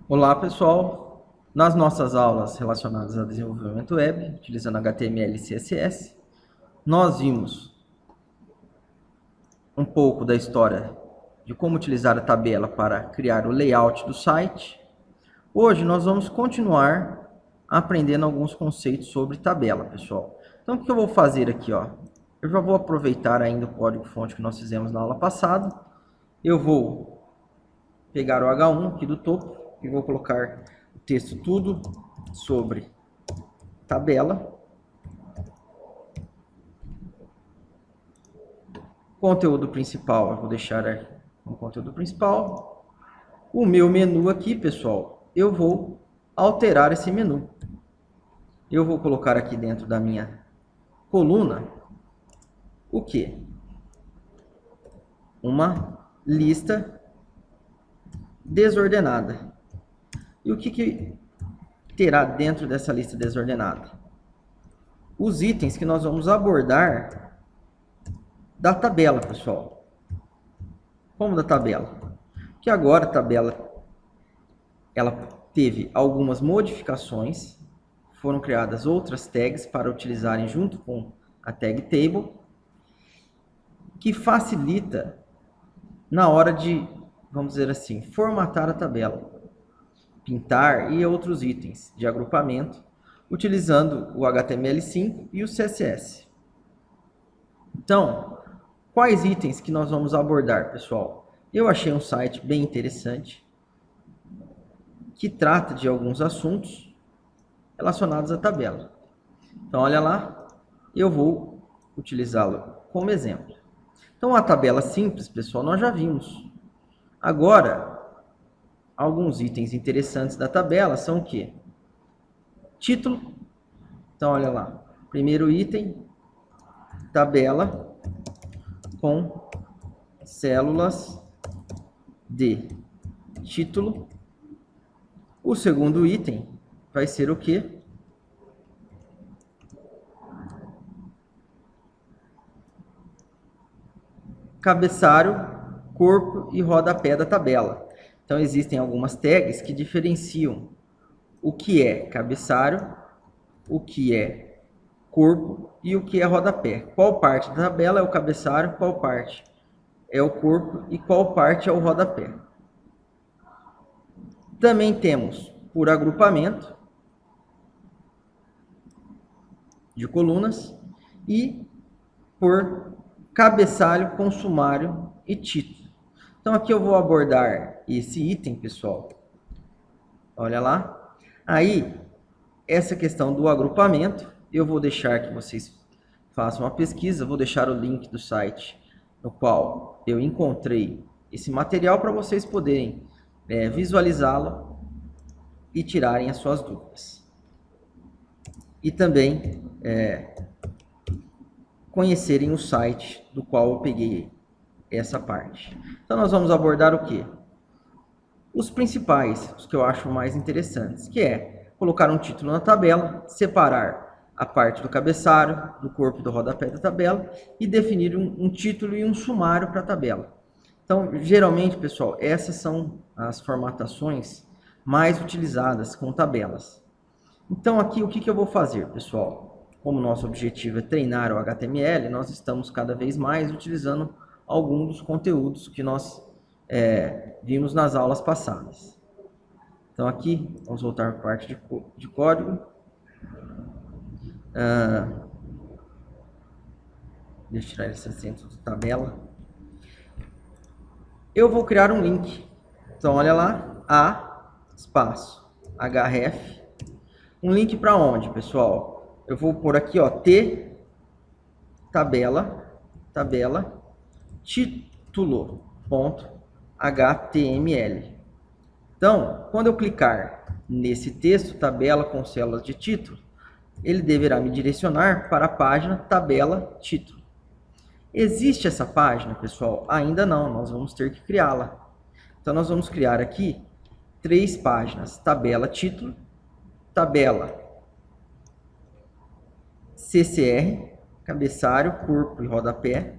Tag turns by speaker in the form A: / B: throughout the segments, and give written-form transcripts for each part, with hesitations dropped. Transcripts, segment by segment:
A: Olá, pessoal! Nas nossas aulas relacionadas a desenvolvimento web, utilizando HTML e CSS, nós vimos um pouco da história de como utilizar a tabela para criar o layout do site. Hoje nós vamos continuar aprendendo alguns conceitos sobre tabela, pessoal. Então, o que eu vou fazer aqui? Eu já vou aproveitar ainda o código-fonte que nós fizemos na aula passada. Eu vou pegar o H1 aqui do topo e vou colocar o texto tudo sobre tabela. Conteúdo principal, eu vou deixar no conteúdo principal. O meu menu aqui, pessoal, eu vou alterar esse menu. Eu vou colocar aqui dentro da minha coluna o que? Uma lista desordenada. E o que terá dentro dessa lista desordenada? Os itens que nós vamos abordar da tabela, pessoal. Como da tabela? Que agora a tabela ela teve algumas modificações, foram criadas outras tags para utilizarem junto com a tag table, que facilita na hora de, vamos dizer assim, formatar a tabela, pintar e outros itens de agrupamento, utilizando o HTML5 e o CSS. Então, quais itens que nós vamos abordar, pessoal? Eu achei um site bem interessante, que trata de alguns assuntos relacionados à tabela. Então, olha lá, eu vou utilizá-lo como exemplo. Então, a tabela simples, pessoal, nós já vimos. Agora, alguns itens interessantes da tabela são o quê? Título. Então, olha lá. Primeiro item, tabela com células de título. O segundo item vai ser o quê? Cabeçalho, corpo e rodapé da tabela. Então, existem algumas tags que diferenciam o que é cabeçalho, o que é corpo e o que é rodapé. Qual parte da tabela é o cabeçalho, qual parte é o corpo e qual parte é o rodapé. Também temos por agrupamento de colunas e por cabeçalho com sumário e título. Então aqui eu vou abordar esse item, pessoal. Olha lá. Aí, essa questão do agrupamento, eu vou deixar que vocês façam uma pesquisa, vou deixar o link do site no qual eu encontrei esse material para vocês poderem visualizá-lo e tirarem as suas dúvidas. E também conhecerem o site do qual eu peguei essa parte. Então, nós vamos abordar o quê? Os principais, os que eu acho mais interessantes, que é colocar um título na tabela, separar a parte do cabeçalho, do corpo e do rodapé da tabela e definir um título e um sumário para a tabela. Então, geralmente, pessoal, essas são as formatações mais utilizadas com tabelas. Então, aqui, o que eu vou fazer, pessoal? Como nosso objetivo é treinar o HTML, nós estamos cada vez mais utilizando alguns dos conteúdos que nós vimos nas aulas passadas. Então, aqui, vamos voltar para a parte de código. Deixa eu tirar esse acento de tabela. Eu vou criar um link. Então, olha lá, espaço, href. Um link para onde, pessoal? Eu vou pôr aqui, t, tabela, título, .html. Então, quando eu clicar nesse texto, tabela com células de título, ele deverá me direcionar para a página tabela título. Existe essa página, pessoal? Ainda não, nós vamos ter que criá-la. Então, nós vamos criar aqui 3 páginas, tabela título, tabela CCR, cabeçalho, corpo e rodapé.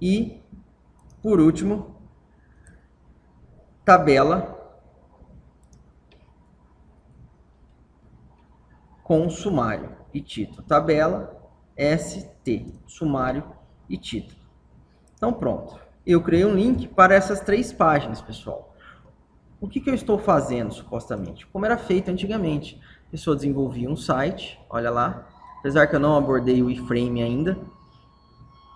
A: E por último, tabela com sumário e título. Tabela ST, sumário e título. Então pronto. Eu criei um link para essas 3 páginas, pessoal. O que eu estou fazendo, supostamente? Como era feito antigamente. A pessoa desenvolvia um site, olha lá. Apesar que eu não abordei o iframe ainda,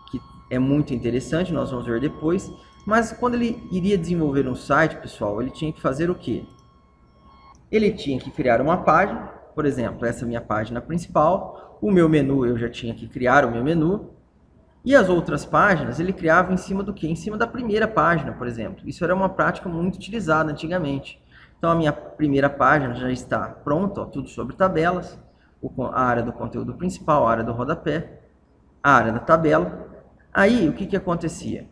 A: que é muito interessante, nós vamos ver depois. Mas quando ele iria desenvolver um site, pessoal, ele tinha que fazer o quê? Ele tinha que criar uma página, por exemplo, essa é a minha página principal. O meu menu, eu já tinha que criar o meu menu. E as outras páginas ele criava em cima do quê? Em cima da primeira página, por exemplo. Isso era uma prática muito utilizada antigamente. Então a minha primeira página já está pronta, ó, tudo sobre tabelas, a área do conteúdo principal, a área do rodapé, a área da tabela. Aí o que acontecia?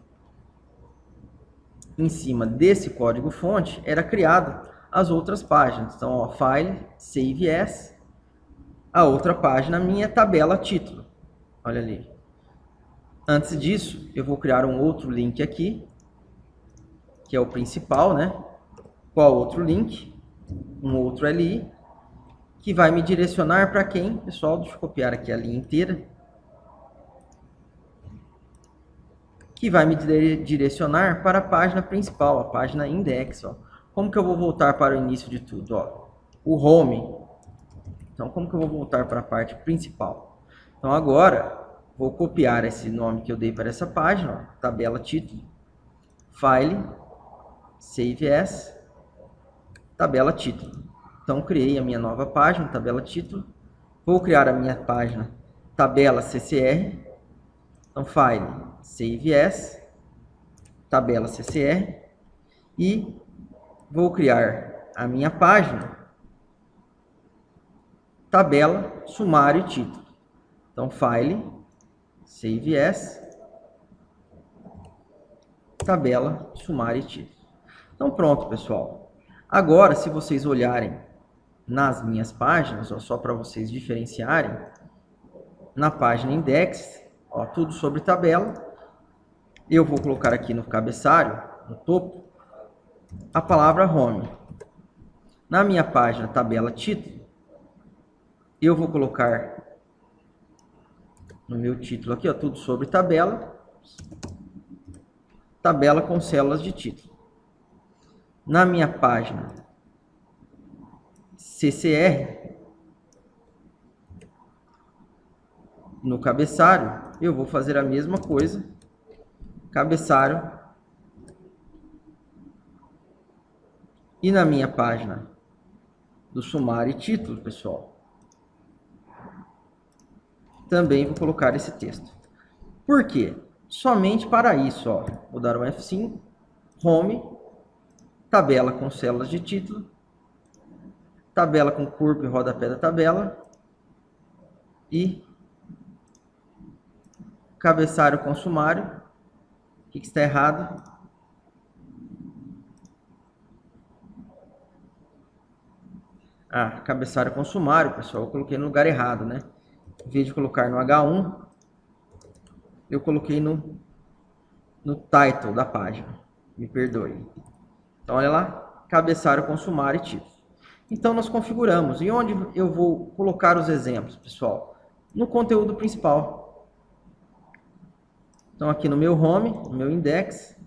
A: Em cima desse código-fonte era criado as outras páginas. Então, ó, File, Save As, a outra página minha tabela título. Olha ali. Antes disso, eu vou criar um outro link aqui, que é o principal, né? Qual outro link? Um outro LI, que vai me direcionar para quem? Pessoal, deixa eu copiar aqui a linha inteira. Que vai me direcionar para a página principal, a página index. Ó. Como que eu vou voltar para o início de tudo? Ó? O home. Então, como que eu vou voltar para a parte principal? Então, agora, vou copiar esse nome que eu dei para essa página, ó, tabela título, File, Save As, tabela título. Então, criei a minha nova página, tabela título. Vou criar a minha página, tabela CCR. Então, File, Save As, tabela CCR. E vou criar a minha página, tabela, sumário e título. Então, File, Save As, tabela, sumário e título. Então, pronto, pessoal. Agora, se vocês olharem nas minhas páginas, ó, só para vocês diferenciarem, na página index, ó, tudo sobre tabela. Eu vou colocar aqui no cabeçalho, no topo, a palavra home. Na minha página tabela título, eu vou colocar no meu título aqui, ó, tudo sobre tabela, tabela com células de título. Na minha página CCR, no cabeçalho, eu vou fazer a mesma coisa, cabeçalho. E na minha página do sumário e título, pessoal, também vou colocar esse texto. Por quê? Somente para isso, ó. Vou dar um F5, home, tabela com células de título, tabela com corpo e rodapé da tabela e cabeçalho com sumário. O que está errado? Ah, cabeçalho com sumário, pessoal. Eu coloquei no lugar errado, né? Em vez de colocar no H1, eu coloquei no title da página. Me perdoe. Então, olha lá. Cabeçalho com sumário e título. Então, nós configuramos. E onde eu vou colocar os exemplos, pessoal? No conteúdo principal. Então, aqui no meu home, no meu index,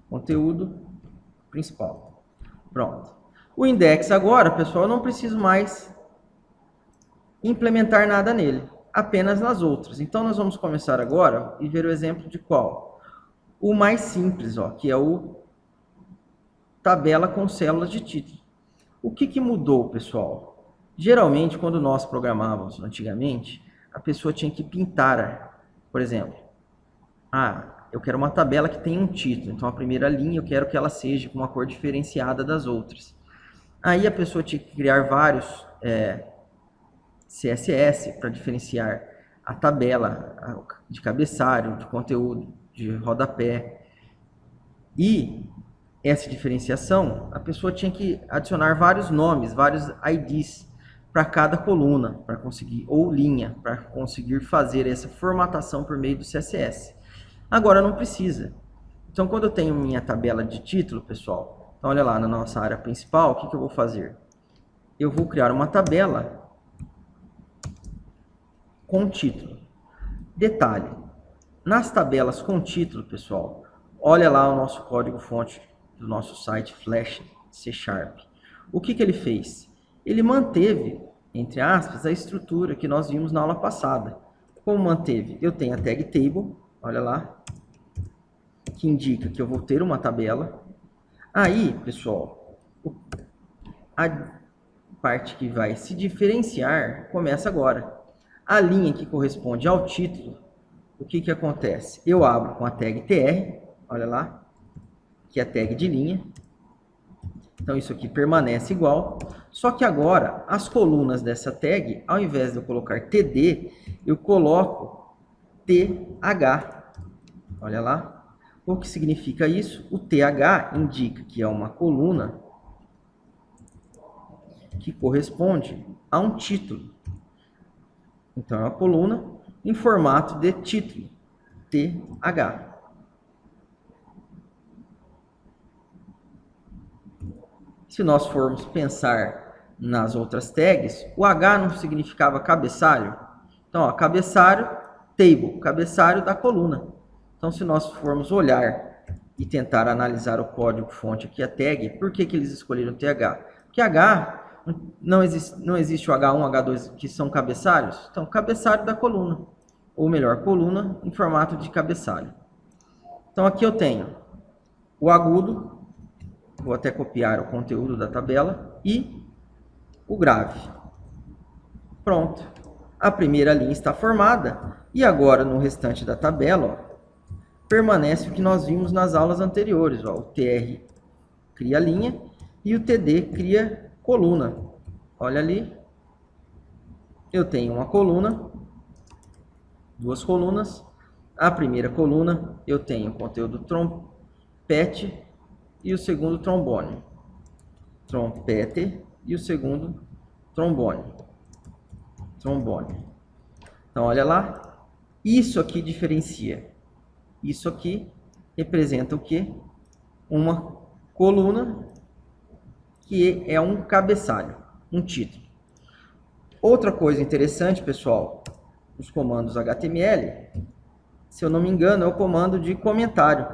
A: conteúdo principal. Pronto. O index agora, pessoal, eu não preciso mais implementar nada nele, apenas nas outras. Então, nós vamos começar agora e ver o exemplo de qual? O mais simples, ó, que é o tabela com células de título. O que mudou, pessoal? Geralmente, quando nós programávamos antigamente, a pessoa tinha que pintar, por exemplo, eu quero uma tabela que tem um título, então a primeira linha eu quero que ela seja com uma cor diferenciada das outras. Aí a pessoa tinha que criar vários CSS para diferenciar a tabela de cabeçalho, de conteúdo, de rodapé. E essa diferenciação, a pessoa tinha que adicionar vários nomes, vários IDs para cada coluna, para conseguir, ou linha, para conseguir fazer essa formatação por meio do CSS. Agora não precisa. Então, quando eu tenho minha tabela de título, pessoal, então olha lá na nossa área principal, o que eu vou fazer? Eu vou criar uma tabela com título. Detalhe, nas tabelas com título, pessoal, olha lá o nosso código-fonte do nosso site Flash C#. O que ele fez? Ele manteve, entre aspas, a estrutura que nós vimos na aula passada. Como manteve? Eu tenho a tag table, olha lá, que indica que eu vou ter uma tabela. Aí, pessoal, a parte que vai se diferenciar começa agora. A linha que corresponde ao título, o que acontece? Eu abro com a tag tr, olha lá, que é a tag de linha. Então, isso aqui permanece igual. Só que agora, as colunas dessa tag, ao invés de eu colocar td, eu coloco th. Olha lá. O que significa isso? O th indica que é uma coluna que corresponde a um título. Então, é uma coluna em formato de título, th. Se nós formos pensar nas outras tags, o H não significava cabeçalho? Então, ó, cabeçalho, table, cabeçalho da coluna. Então, se nós formos olhar e tentar analisar o código-fonte aqui, a tag, por que eles escolheram TH? Porque H, não existe o H1, H2, que são cabeçalhos? Então, cabeçalho da coluna. Ou melhor, coluna em formato de cabeçalho. Então, aqui eu tenho o agudo, vou até copiar o conteúdo da tabela, e o grave. Pronto. A primeira linha está formada, e agora no restante da tabela, ó, permanece o que nós vimos nas aulas anteriores. Ó, o TR cria linha e o TD cria coluna. Olha ali. Eu tenho uma coluna, duas colunas. A primeira coluna eu tenho o conteúdo trompete e o segundo trombone. Trompete e o segundo trombone. Trombone. Então, olha lá. Isso aqui diferencia. Isso aqui representa o quê? Uma coluna que é um cabeçalho, um título. Outra coisa interessante, pessoal, os comandos HTML, se eu não me engano, é o comando de comentário.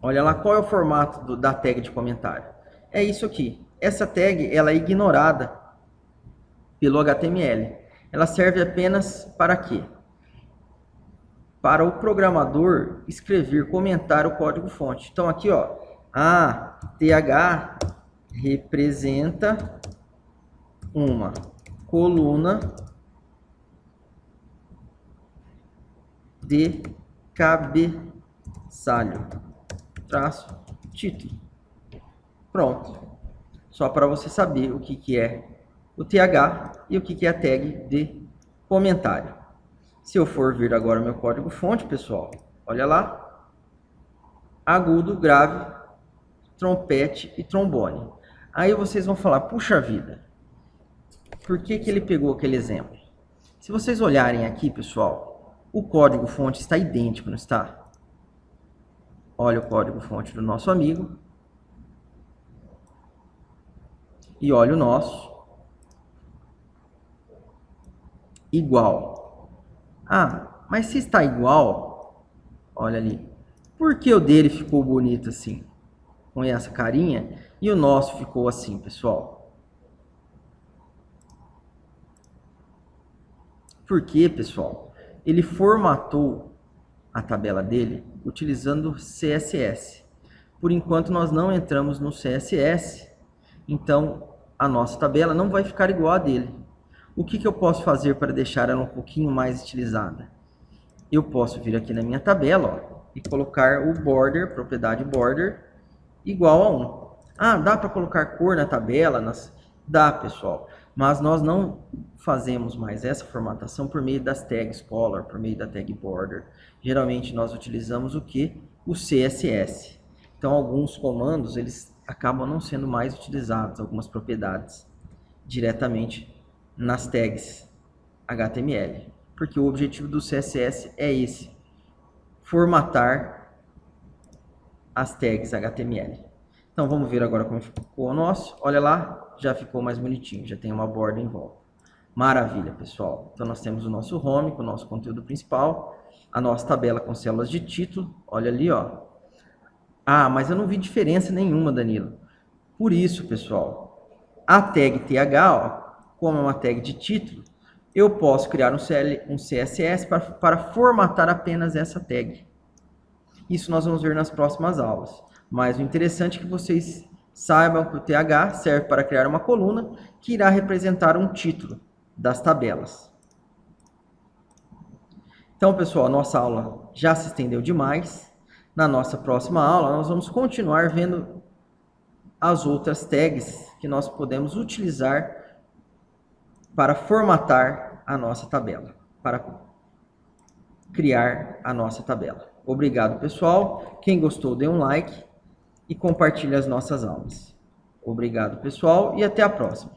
A: Olha lá qual é o formato da tag de comentário. É isso aqui. Essa tag ela é ignorada pelo HTML. Ela serve apenas para quê? Para o programador escrever, comentar o código-fonte. Então, aqui, ó, a TH representa uma coluna de cabeçalho, traço, título. Pronto. Só para você saber o que é o TH e o que é a tag de comentário. Se eu for ver agora o meu código-fonte, pessoal, olha lá. Agudo, grave, trompete e trombone. Aí vocês vão falar, puxa vida, por que ele pegou aquele exemplo? Se vocês olharem aqui, pessoal, o código-fonte está idêntico, não está? Olha o código-fonte do nosso amigo. E olha o nosso. Igual. Ah, mas se está igual, olha ali, por que o dele ficou bonito assim? Com essa carinha, e o nosso ficou assim, pessoal? Porque, pessoal, ele formatou a tabela dele utilizando CSS. Por enquanto, nós não entramos no CSS, então a nossa tabela não vai ficar igual a dele. O que eu posso fazer para deixar ela um pouquinho mais estilizada? Eu posso vir aqui na minha tabela, ó, e colocar o border, propriedade border, igual a 1. Ah, dá para colocar cor na tabela? Dá, pessoal. Mas nós não fazemos mais essa formatação por meio das tags color, por meio da tag border. Geralmente nós utilizamos o que? O CSS. Então alguns comandos eles acabam não sendo mais utilizados, algumas propriedades, diretamente nas tags HTML. Porque o objetivo do CSS é esse. formatar as tags HTML. Então vamos ver agora como ficou o nosso. Olha lá, já ficou mais bonitinho, já tem uma borda em volta. Maravilha, pessoal. Então nós temos o nosso home com o nosso conteúdo principal, a nossa tabela com células de título. Olha ali, ó. Ah, mas eu não vi diferença nenhuma, Danilo. Por isso, pessoal, a tag TH, ó, como é uma tag de título, eu posso criar um CSS para formatar apenas essa tag. Isso nós vamos ver nas próximas aulas. Mas o interessante é que vocês saibam que o TH serve para criar uma coluna que irá representar um título das tabelas. Então, pessoal, a nossa aula já se estendeu demais. Na nossa próxima aula, nós vamos continuar vendo as outras tags que nós podemos utilizar para formatar a nossa tabela, para criar a nossa tabela. Obrigado, pessoal. Quem gostou, dê um like e compartilhe as nossas aulas. Obrigado, pessoal, e até a próxima.